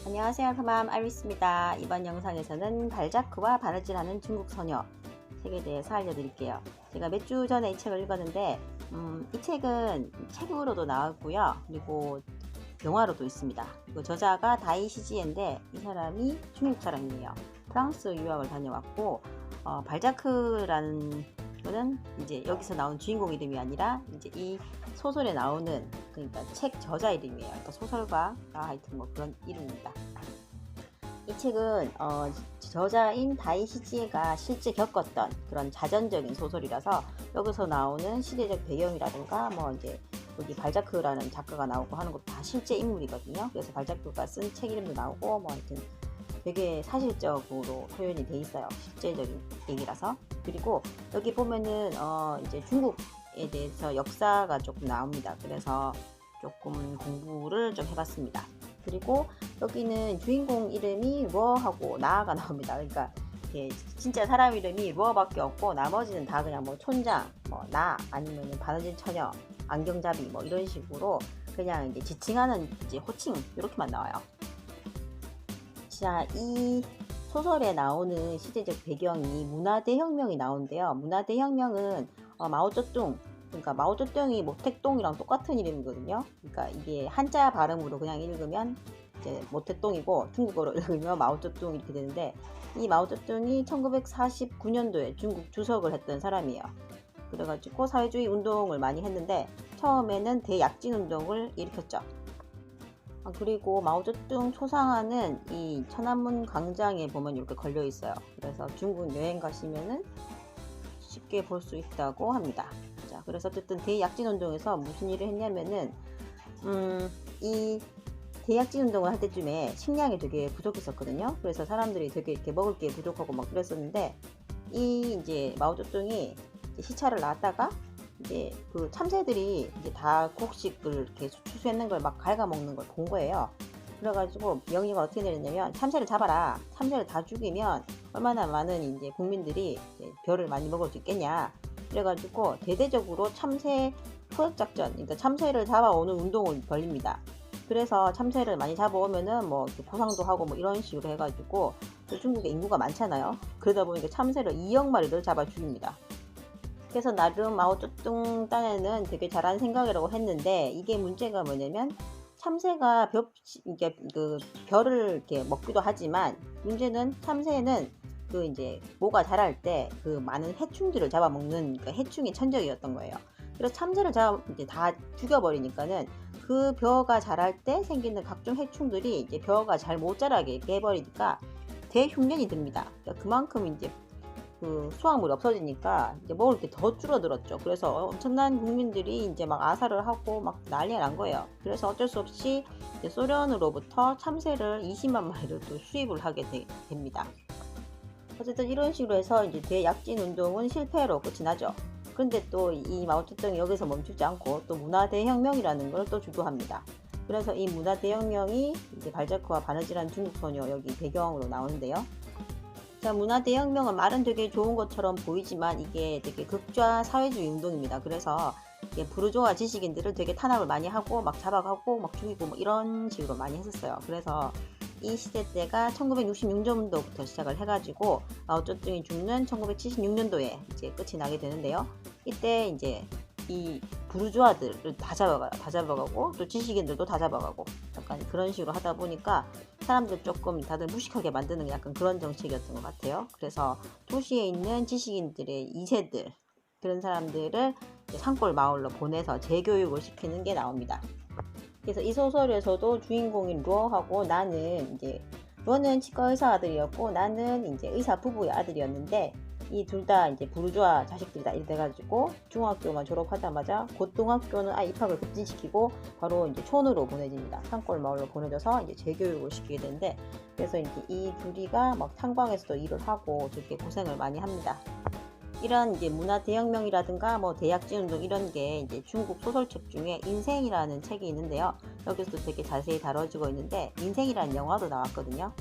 안녕하세요. 그맘 아리스입니다. 이번 영상에서는 발자크와 바느질하는 중국 소녀 책에 대해서 알려드릴게요. 제가 몇 주 전에 이 책을 읽었는데 이 책은 책으로도 나왔고요. 그리고 영화로도 있습니다. 그리고 저자가 다이 시지엔데 이 사람이 중국 사람이에요. 프랑스 유학을 다녀왔고 발자크라는 거는 이제 여기서 나온 주인공 이름이 아니라 이제 이 소설에 나오는 그러니까 책 저자 이름이에요. 그러니까 소설가가 하여튼 뭐 그런 이름입니다. 이 책은 저자인 다이 시지에가 실제 겪었던 그런 자전적인 소설이라서 여기서 나오는 시대적 배경이라든가 뭐 이제 여기 발자크라는 작가가 나오고 하는 것도 다 실제 인물이거든요. 그래서 발자크가 쓴 책 이름도 나오고 뭐 하여튼 되게 사실적으로 표현이 돼 있어요. 실제적인 얘기라서. 그리고 여기 보면은 이제 중국에 대해서 역사가 조금 나옵니다. 그래서 조금 공부를 좀 해봤습니다. 그리고 여기는 주인공 이름이 루어하고 나가 나옵니다. 그러니까 진짜 사람 이름이 루어밖에 없고 나머지는 다 그냥 뭐 촌장, 뭐 나 아니면 바느질 처녀, 안경잡이 뭐 이런 식으로 그냥 이제 지칭하는 이제 호칭 이렇게만 나와요. 자, 이 소설에 나오는 시대적 배경이 문화대혁명이 나오는데요. 문화대혁명은 마오쩌둥, 그러니까 마오쩌둥이 모택동이랑 똑같은 이름이거든요. 그러니까 이게 한자 발음으로 그냥 읽으면 이제 모택동이고 중국어로 읽으면 마오쩌둥 이렇게 되는데 이 마오쩌둥이 1949년도에 중국 주석을 했던 사람이에요. 그래가지고 사회주의 운동을 많이 했는데 처음에는 대약진 운동을 일으켰죠. 그리고 마오쩌둥 초상화는 이 천안문 광장에 보면 이렇게 걸려 있어요. 그래서 중국 여행 가시면은 쉽게 볼 수 있다고 합니다. 자, 그래서 어쨌든 대약진 운동에서 무슨 일을 했냐면은 이 대약진 운동을 할 때쯤에 식량이 되게 부족했었거든요. 그래서 사람들이 되게 이렇게 먹을 게 부족하고 막 그랬었는데 이 이제 마오쩌둥이 시차를 놨다가 이제 그 참새들이 이제 다 곡식을 이렇게 추수했는 걸 막 갉아먹는 걸 본 거예요. 그래가지고 명령을 어떻게 내렸냐면 참새를 잡아라. 참새를 다 죽이면 얼마나 많은 이제 국민들이 이제 벼를 많이 먹을 수 있겠냐. 그래가지고 대대적으로 참새 포획 작전, 그러니까 참새를 잡아오는 운동을 벌립니다. 그래서 참새를 많이 잡아오면은 뭐 보상도 하고 뭐 이런 식으로 해가지고 중국에 인구가 많잖아요. 그러다 보니까 참새를 2억 마리를 잡아 죽입니다. 그래서 나름 마오쩌둥 딴에는 되게 잘한 생각이라고 했는데 이게 문제가 뭐냐면 참새가 이게 그 벼를 이렇게 먹기도 하지만 문제는 참새는 그 이제 모가 자랄 때 그 많은 해충들을 잡아먹는 그러니까 해충이 천적이었던 거예요. 그래서 참새를 이제 다 죽여버리니까는 그 벼가 자랄 때 생기는 각종 해충들이 이제 벼가 잘 못 자라게 해버리니까 대흉년이 듭니다. 그러니까 그만큼 이제 그 수확물이 없어지니까 이제 먹을 게 더 줄어들었죠. 그래서 엄청난 국민들이 이제 막 아사를 하고 막 난리가 난 거예요. 그래서 어쩔 수 없이 소련으로부터 참새를 20만 마리를 또 수입을 하게 됩니다. 어쨌든 이런 식으로 해서 이제 대약진 운동은 실패로 끝이 나죠. 그런데 또 이 마오쩌둥이 여기서 멈추지 않고 또 문화대혁명이라는 걸 또 주도합니다. 그래서 이 문화대혁명이 이제 발자크와 바느질한 중국 소녀 여기 배경으로 나오는데요. 자, 문화대혁명은 말은 되게 좋은 것처럼 보이지만 이게 되게 극좌 사회주의 운동입니다. 그래서 이게 부르주아 지식인들을 되게 탄압을 많이 하고 막 잡아가고 막 죽이고 뭐 이런 식으로 많이 했었어요. 그래서 이 시대 때가 1966년도부터 시작을 해가지고 마오쩌둥이 죽는 1976년도에 이제 끝이 나게 되는데요. 이때 이제 이 부르주아들을 다 잡아가고 또 지식인들도 다 잡아가고 약간 그런 식으로 하다 보니까 사람들 조금 다들 무식하게 만드는 약간 그런 정책이었던 것 같아요. 그래서 도시에 있는 지식인들의 2세들 그런 사람들을 산골 마을로 보내서 재교육을 시키는 게 나옵니다. 그래서 이 소설에서도 주인공인 루어하고 나는 이제 루어는 치과 의사 아들이었고 나는 이제 의사 부부의 아들이었는데 이 둘 다 이제 부르주아 자식들이다 이래 돼가지고 중학교만 졸업하자마자 고등학교는 아예 입학을 급진시키고 바로 이제 촌으로 보내집니다. 산골 마을로 보내져서 이제 재교육을 시키게 되는데 그래서 이제 이 둘이가 막 탄광에서도 일을 하고 되게 고생을 많이 합니다. 이런 이제 문화 대혁명이라든가 뭐 대약진 운동 이런 게 이제 중국 소설책 중에 인생이라는 책이 있는데요. 여기서도 되게 자세히 다뤄지고 있는데 인생이라는 영화도 나왔거든요.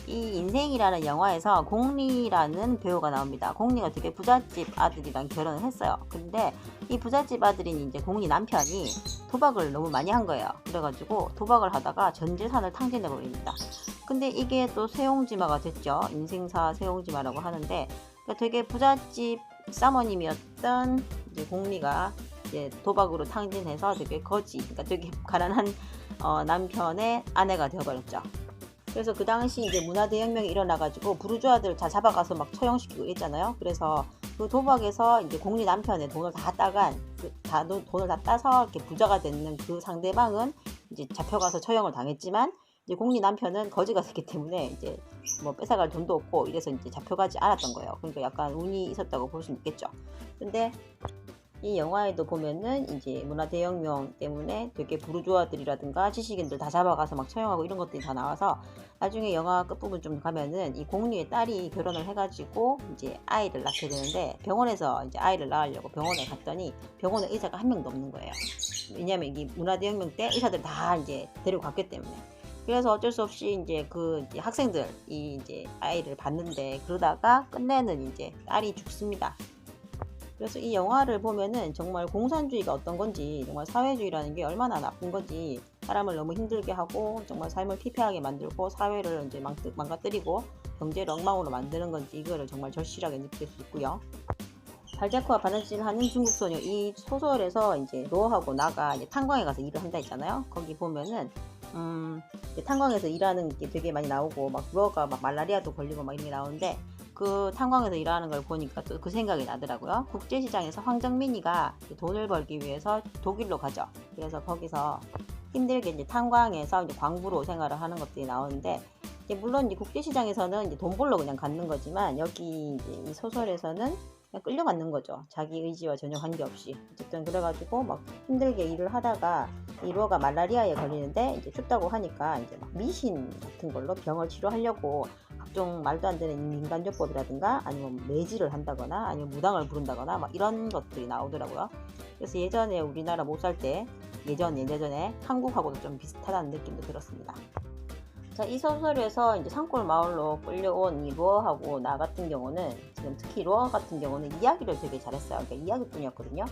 이 인생이라는 영화에서 공리라는 배우가 나옵니다. 공리가 되게 부잣집 아들이랑 결혼을 했어요. 근데 이 부잣집 아들인 이제 공리 남편이 도박을 너무 많이 한 거예요. 그래가지고 도박을 하다가 전 재산을 탕진해 버립니다. 근데 이게 또 세옹지마가 됐죠. 인생사 세옹지마라고 하는데, 그러니까 되게 부잣집 사모님이었던 이제 공리가 이제 도박으로 탕진해서 되게 그러니까 되게 가난한 남편의 아내가 되어버렸죠. 그래서 그 당시 이제 문화대혁명이 일어나가지고 부르주아들 다 잡아가서 막 처형시키고 있잖아요. 그래서 그 도박에서 이제 공리 남편의 돈을 다 따간, 돈을 다 따서 이렇게 부자가 되는 그 상대방은 이제 잡혀가서 처형을 당했지만, 이제 공리 남편은 거지가 됐기 때문에 이제 뭐 뺏어갈 돈도 없고 이래서 이제 잡혀가지 않았던 거예요. 그러니까 약간 운이 있었다고 볼 수 있겠죠. 근데 이 영화에도 보면은 이제 문화대혁명 때문에 되게 부르주아들이라든가 지식인들 다 잡아가서 막 처형하고 이런 것들이 다 나와서 나중에 영화 끝부분 좀 가면은 이 공리의 딸이 결혼을 해가지고 이제 아이를 낳게 되는데, 병원에서 이제 아이를 낳으려고 병원에 갔더니 병원에 의사가 한 명도 없는 거예요. 왜냐면 이게 문화대혁명 때 의사들 다 이제 데리고 갔기 때문에. 그래서 어쩔 수 없이 이제 그 이제 학생들이 이제 아이를 봤는데, 그러다가 끝내는 이제 딸이 죽습니다. 그래서 이 영화를 보면은 정말 공산주의가 어떤 건지, 정말 사회주의라는 게 얼마나 나쁜 건지, 사람을 너무 힘들게 하고 정말 삶을 피폐하게 만들고 사회를 이제 망가뜨리고 경제를 엉망으로 만드는 건지, 이거를 정말 절실하게 느낄 수 있고요. 발자크와 바느질을 하는 중국 소녀, 이 소설에서 이제 로어하고 나가 이제 탄광에 가서 일을 한다 했잖아요. 거기 보면은 이제 탄광에서 일하는 게 되게 많이 나오고, 막 로어가 막 말라리아도 걸리고 막 이런 게 나오는데, 그 탄광에서 일하는 걸 보니까 또 그 생각이 나더라고요. 국제시장에서 황정민이가 돈을 벌기 위해서 독일로 가죠. 그래서 거기서 힘들게 이제 탄광에서 이제 광부로 생활을 하는 것들이 나오는데, 이제 물론 이제 국제시장에서는 이제 돈 벌러 그냥 갖는 거지만, 여기 이제 이 소설에서는 그냥 끌려가는 거죠. 자기 의지와 전혀 관계없이. 어쨌든 그래가지고 막 힘들게 일을 하다가 이 로어가 말라리아에 걸리는데, 이제 춥다고 하니까 이제 막 미신 같은 걸로 병을 치료하려고 각종 말도 안 되는 민간요법이라든가 아니면 매질을 한다거나 아니면 무당을 부른다거나 막 이런 것들이 나오더라고요. 그래서 예전에 우리나라 못 살 때 예전에 한국하고도 좀 비슷하다는 느낌도 들었습니다. 자, 이 소설에서 이제 산골 마을로 끌려온 이 로어하고 나 같은 경우는, 지금 특히 로어 같은 경우는 이야기를 되게 잘했어요. 그러니까 이야기꾼이었거든요.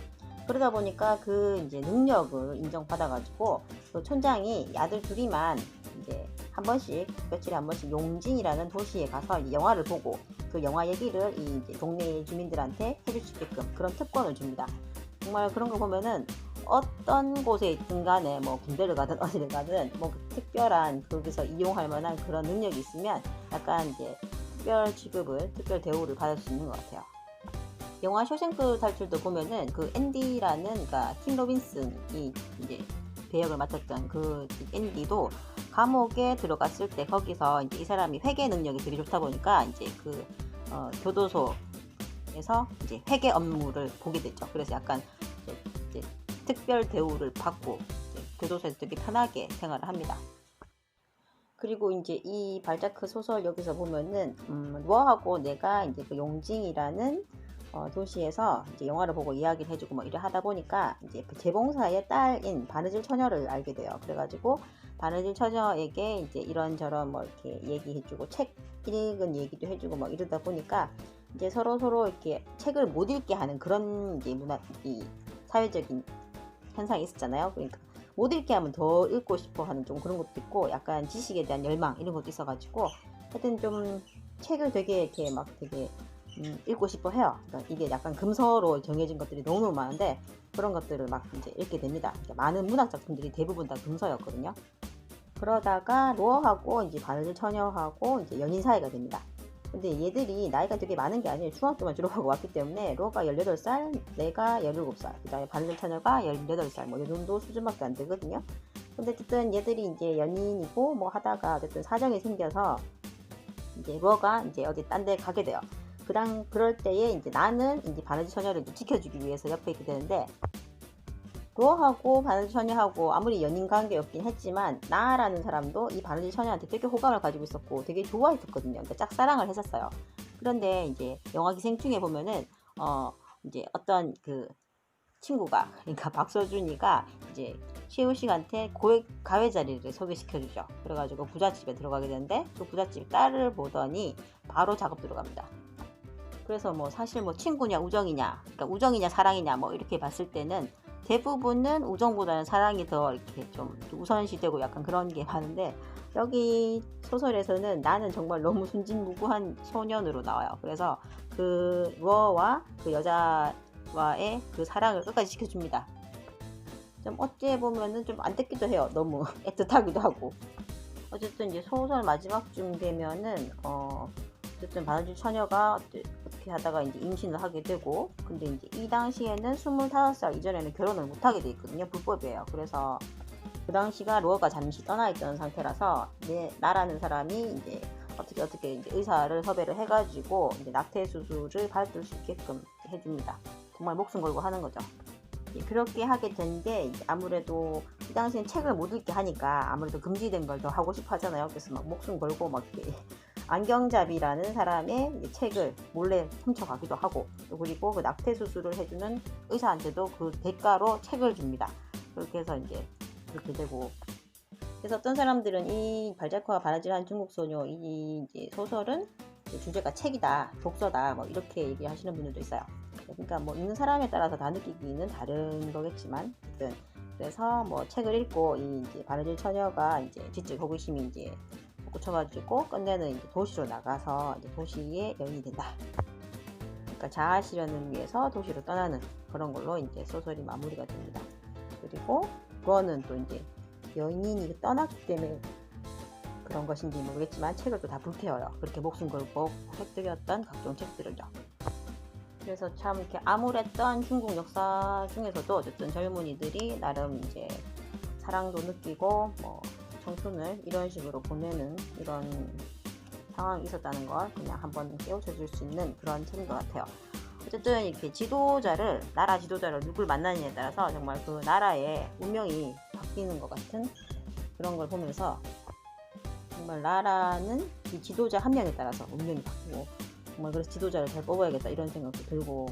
그러다 보니까 그 이제 능력을 인정받아가지고 그 촌장이 아들 둘이만 이제 한 번씩, 며칠에 한 번씩 용진이라는 도시에 가서 영화를 보고 그 영화 얘기를 이 이제 동네 주민들한테 해줄 수 있게끔 그런 특권을 줍니다. 정말 그런 거 보면은 어떤 곳에 있든 간에 뭐 군대를 가든 어디를 가든 뭐 특별한 거기서 이용할 만한 그런 능력이 있으면 약간 이제 특별 취급을, 특별 대우를 받을 수 있는 것 같아요. 영화 쇼생크 탈출도 보면은 그 앤디라는, 그러니까 팀 로빈슨이 이제 배역을 맡았던 그 앤디도 감옥에 들어갔을 때 거기서 이제 이 사람이 회계 능력이 되게 좋다 보니까 이제 그 교도소에서 이제 회계 업무를 보게 됐죠. 그래서 약간 이제 특별 대우를 받고 교도소에서 되게 편하게 생활을 합니다. 그리고 이제 이 발자크 소설 여기서 보면은 루어하고 내가 이제 그 용징이라는 도시에서 이제 영화를 보고 이야기를 해주고 뭐 이래 하다 보니까 이제 그 재봉사의 딸인 바느질 처녀를 알게 돼요. 그래가지고 바느질 처녀에게 이제 이런저런 뭐 이렇게 얘기해주고 책 읽은 얘기도 해주고 뭐 이러다 보니까 이제 서로 이렇게 책을 못 읽게 하는 그런 이제 이 사회적인 현상이 있었잖아요. 그러니까 못 읽게 하면 더 읽고 싶어 하는 좀 그런 것도 있고, 약간 지식에 대한 열망 이런 것도 있어가지고 하여튼 좀 책을 되게 이렇게 막 되게 읽고 싶어 해요. 그러니까 이게 약간 금서로 정해진 것들이 너무 많은데 그런 것들을 막 이제 읽게 됩니다. 그러니까 많은 문학 작품들이 대부분 다 금서였거든요. 그러다가 로어하고 이제 바느질 처녀하고 이제 연인 사이가 됩니다. 근데 얘들이 나이가 되게 많은 게 아니에요. 중학교만 졸업하고 왔기 때문에 로어가 18살, 내가 17살, 그 다음에 바느질 처녀가 18살, 뭐 이 정도 수준밖에 안 되거든요. 근데 어쨌든 얘들이 이제 연인이고 뭐 하다가 어쨌든 사정이 생겨서 이제 로어가 이제 어디 딴 데 가게 돼요. 그럴 때에 이제 나는 이제 바느질 처녀를 지켜주기 위해서 옆에 있게 되는데, 로어하고 바느질 처녀하고 아무리 연인 관계였긴 했지만 나라는 사람도 이 바느질 처녀한테 되게 호감을 가지고 있었고 되게 좋아했었거든요. 그러니까 짝사랑을 했었어요. 그런데 이제 영화 기생충에 보면은 이제 어떤 그 친구가, 그러니까 박서준이가 이제 최우식한테 고액 가외 자리를 소개시켜주죠. 그래가지고 부잣집에 들어가게 되는데 그 부잣집 딸을 보더니 바로 작업 들어갑니다. 그래서 뭐 사실 뭐 친구냐 우정이냐, 그러니까 우정이냐 사랑이냐 뭐 이렇게 봤을 때는 대부분은 우정보다는 사랑이 더 이렇게 좀 우선시되고 약간 그런 게 많은데, 여기 소설에서는 나는 정말 너무 순진무구한 소년으로 나와요. 그래서 그 루어와 그 여자와의 그 사랑을 끝까지 지켜줍니다. 좀 어찌 보면은 좀 안 됐기도 해요. 너무 애틋하기도 하고. 어쨌든 이제 소설 마지막쯤 되면은 어쨌든 바느질 처녀가 어떻게 하다가 이제 임신을 하게 되고, 근데 이제 이 당시에는 25살 이전에는 결혼을 못 하게 돼 있거든요. 불법이에요. 그래서 그 당시가 루어가 잠시 떠나 있던 상태라서 나라는 사람이 이제 어떻게 이제 의사를 섭외를 해가지고 이제 낙태 수술을 받을 수 있게끔 해줍니다. 정말 목숨 걸고 하는 거죠. 그렇게 하게 된 게 아무래도 이 당시엔 책을 못 읽게 하니까 아무래도 금지된 걸 더 하고 싶어 하잖아요. 그래서 막 목숨 걸고 막 이렇게 안경잡이라는 사람의 책을 몰래 훔쳐가기도 하고, 또 그리고 그 낙태 수술을 해주는 의사한테도 그 대가로 책을 줍니다. 그렇게 해서 이제 그렇게 되고, 그래서 어떤 사람들은 이 발자크와 바느질하는 중국 소녀 이 이제 소설은 주제가 책이다, 독서다, 뭐 이렇게 얘기하시는 분들도 있어요. 그러니까 뭐 읽는 사람에 따라서 다 느끼기는 다른 거겠지만, 그래서 뭐 책을 읽고 이 이제 바느질 처녀가 이제 지적 호기심이 이제 솟구쳐가지고 끝내는 이제 도시로 나가서 이제 도시의 여인이 된다. 그러니까 자아 실현을 위해서 도시로 떠나는 그런 걸로 이제 소설이 마무리가 됩니다. 그리고 그거는 또 이제 여인이 떠났기 때문에 그런 것인지 모르겠지만 책을 또 다 불태워요. 그렇게 목숨 걸고 획득했던 각종 책들을요. 그래서 참 이렇게 암울했던 중국 역사 중에서도 어쨌든 젊은이들이 나름 이제 사랑도 느끼고 뭐 청춘을 이런 식으로 보내는 이런 상황이 있었다는 걸 그냥 한번 깨우쳐 줄 수 있는 그런 책인 것 같아요. 어쨌든 이렇게 나라 지도자를 누굴 만나느냐에 따라서 정말 그 나라의 운명이 바뀌는 것 같은 그런 걸 보면서, 정말 나라는 이 지도자 한 명에 따라서 운명이 바뀌고, 정말 그래서 지도자를 잘 뽑아야겠다 이런 생각도 들고,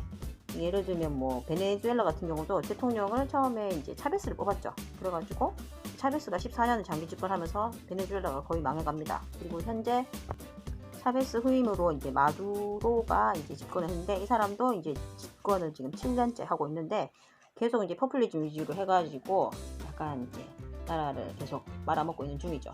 예를 들면 뭐 베네수엘라 같은 경우도 대통령을 처음에 이제 차베스를 뽑았죠. 그래가지고 차베스가 14년을 장기 집권하면서 베네수엘라가 거의 망해갑니다. 그리고 현재 차베스 후임으로 이제 마두로가 이제 집권을 했는데, 이 사람도 이제 집권을 지금 7년째 하고 있는데 계속 이제 포퓰리즘 위주로 해가지고 약간 이제 나라를 계속 말아먹고 있는 중이죠.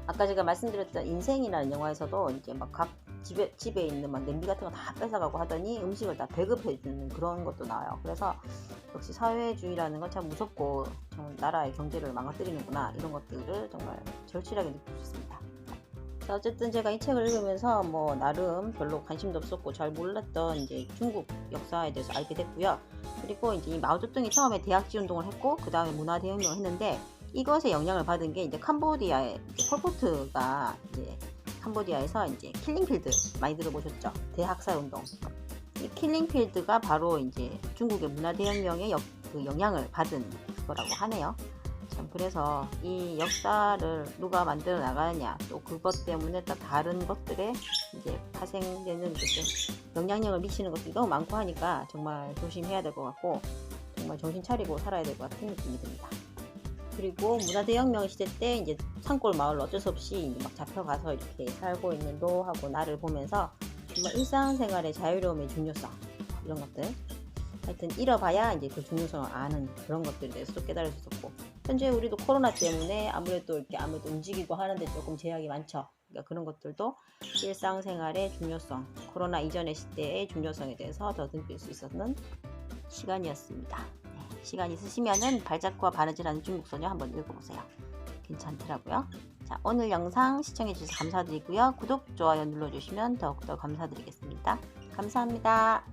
아까 제가 말씀드렸던 인생이라는 영화에서도 이제 막 각 집에 있는 막 냄비 같은 거 다 뺏어가고 하더니 음식을 다 배급해주는 그런 것도 나와요. 그래서 역시 사회주의라는 건 참 무섭고 참 나라의 경제를 망가뜨리는구나, 이런 것들을 정말 절실하게 느낄 수 있습니다. 자, 어쨌든 제가 이 책을 읽으면서 뭐 나름 별로 관심도 없었고 잘 몰랐던 이제 중국 역사에 대해서 알게 됐고요. 그리고 이제 이 마오쩌둥이 처음에 대학지 운동을 했고 그 다음에 문화대혁명을 했는데, 이것에 영향을 받은 게 이제 캄보디아의 폴포트가 이제 캄보디아에서 이제 킬링필드 많이 들어보셨죠? 대학살 운동. 이 킬링필드가 바로 이제 중국의 문화대혁명의 그 영향을 받은 거라고 하네요. 참 그래서 이 역사를 누가 만들어 나가느냐, 또 그것 때문에 또 다른 것들에 이제 파생되는 영향력을 미치는 것들이 너무 많고 하니까 정말 조심해야 될 것 같고, 정말 정신 차리고 살아야 될 것 같은 느낌이 듭니다. 그리고 문화대혁명 시대 때 이제 산골 마을로 어쩔 수 없이 이제 막 잡혀가서 이렇게 살고 있는 로하고 나를 보면서 정말 일상생활의 자유로움의 중요성, 이런 것들, 하여튼 잃어봐야 이제 그 중요성을 아는 그런 것들에 대해서 또 깨달을 수 있었고, 현재 우리도 코로나 때문에 아무래도 움직이고 하는데 조금 제약이 많죠. 그러니까 그런 것들도 일상생활의 중요성, 코로나 이전의 시대의 중요성에 대해서 더 느낄 수 있었는 시간이었습니다. 시간 있으시면은 발자크와 바느질하는 중국소녀 한번 읽어보세요. 괜찮더라고요. 자, 오늘 영상 시청해주셔서 감사드리고요. 구독, 좋아요 눌러주시면 더욱더 감사드리겠습니다. 감사합니다.